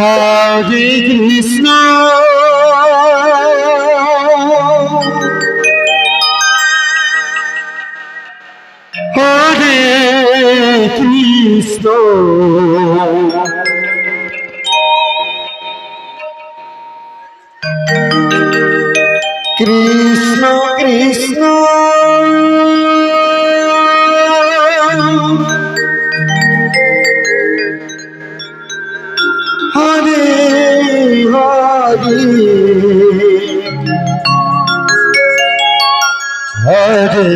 হরে কৃষ্ণ হরে কৃষ্ণ কৃষ্ণ কৃষ্ণ হরে হরে হরে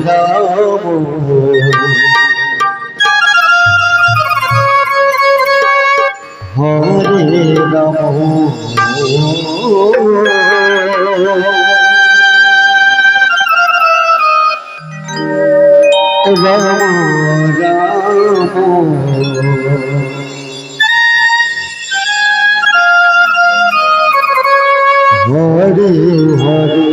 রাম হরে রাম রাম রাম হরে হরে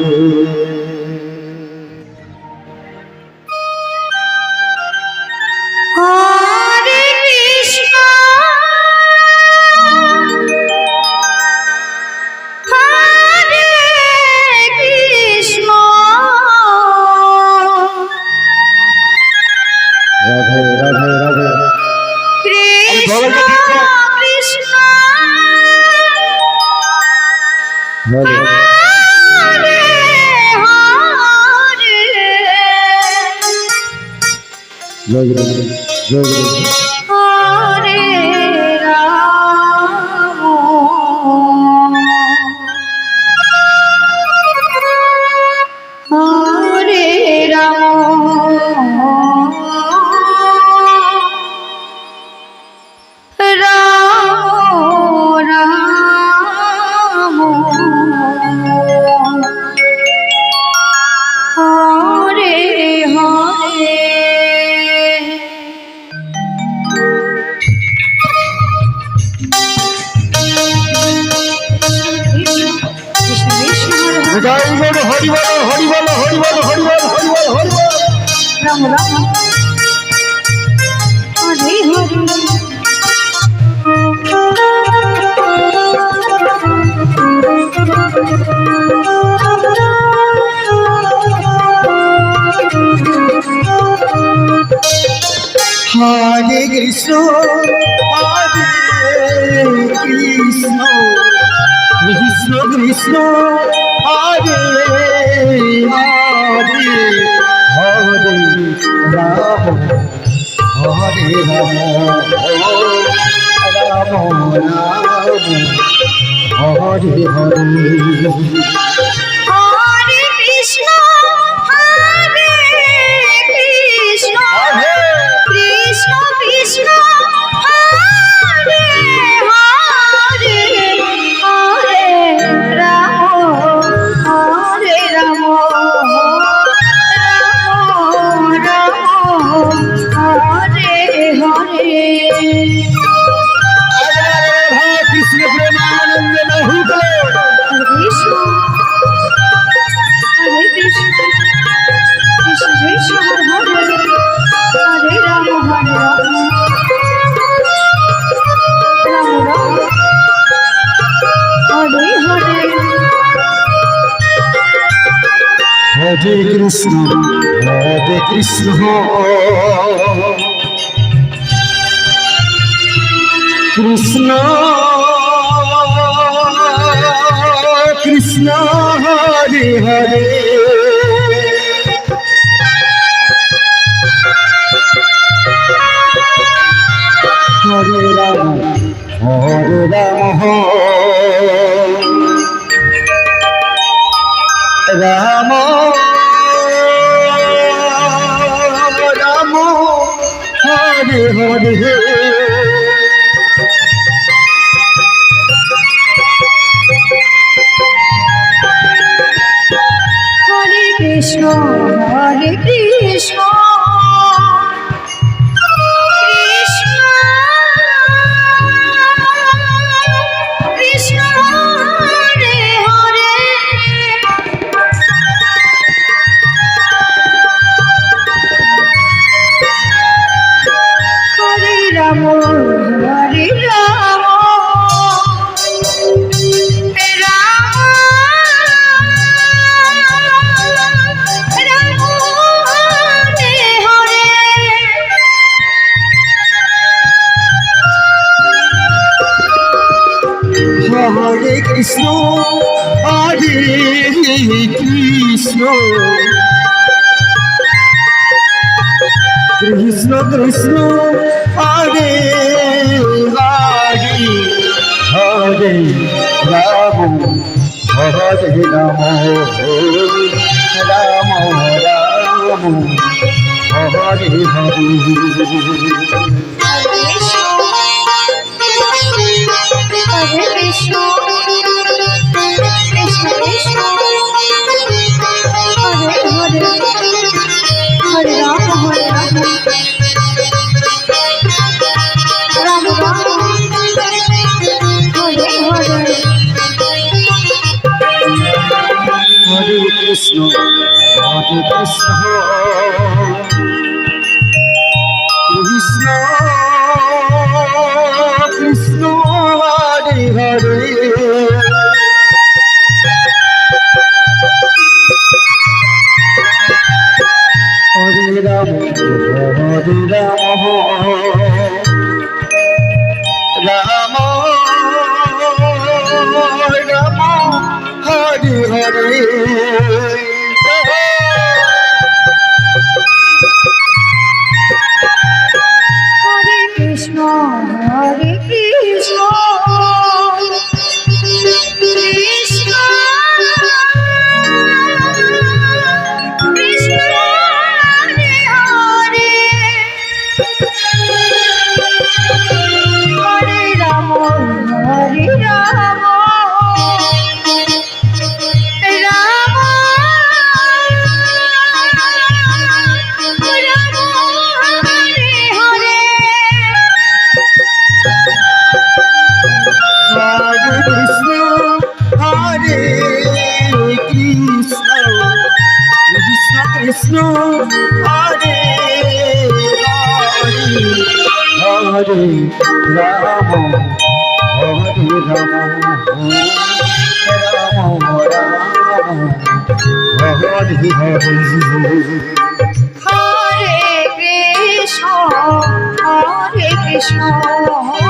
হরে কৃষ্ণ হরে কৃষ্ণ রাধে রাধে রাধে কৃষ্ণ কৃষ্ণ হরে হরে হরে জয় গুরু জয় গুরু হরে রাম হরে রাম রাম রাম হরে হরে জয় গুরু হরি বল হরি বল হরি বল হরি বল হরি বল হরি বল রাম রাম হরে হরে হরে কৃষ্ণ হরে কৃষ্ণ কৃষ্ণ কৃষ্ণ হরে হরে হরে রাম হরে রাম রাম রাম হরে হরে হরে কৃষ্ণ হরে কৃষ্ণ কৃষ্ণ কৃষ্ণ হরে হরে হরে রাম হরে রাম রাম রাম হরে হরে কৃষ্ণ প্রেমানন্দ নহু বলে কৃষ্ণ হরে কৃষ্ণ কৃষ্ণ কৃষ্ণ হরে হরে রাম হরে রাম রাম রাম হরে হরে হরে কৃষ্ণ কৃষ্ণ কৃষ্ণ হরে হরে হরে রাম রাম রাম হরে হরে হরে কৃষ্ণ হরে কৃষ্ণ কৃষ্ণ কৃষ্ণ হরে হরে হরে রাম হরে কৃষ্ণ হরে কৃষ্ণ কৃষ্ণ কৃষ্ণ হরে হরে হরে রাম হরে Ram Ram Ram Hare Hare Hare Krishna, Krishna Krishna, Hare Hare, Hare Rama, Hare Rama, Rama Rama, Hare Hare. হরে Krishna Krishna Krishna Hare Hare Hare Ram Ram Ram Hare Hare Hare Krishna, Hare Krishna, Krishna Krishna, Hare Hare, Hare Rama, Hare Rama, হরে কৃষ্ণ হরে কৃষ্ণ কৃষ্ণ কৃষ্ণ হরে হরে হরে রাম হরে Ram Ram Ram Hare Hare Hare Krishna, Hare Krishna.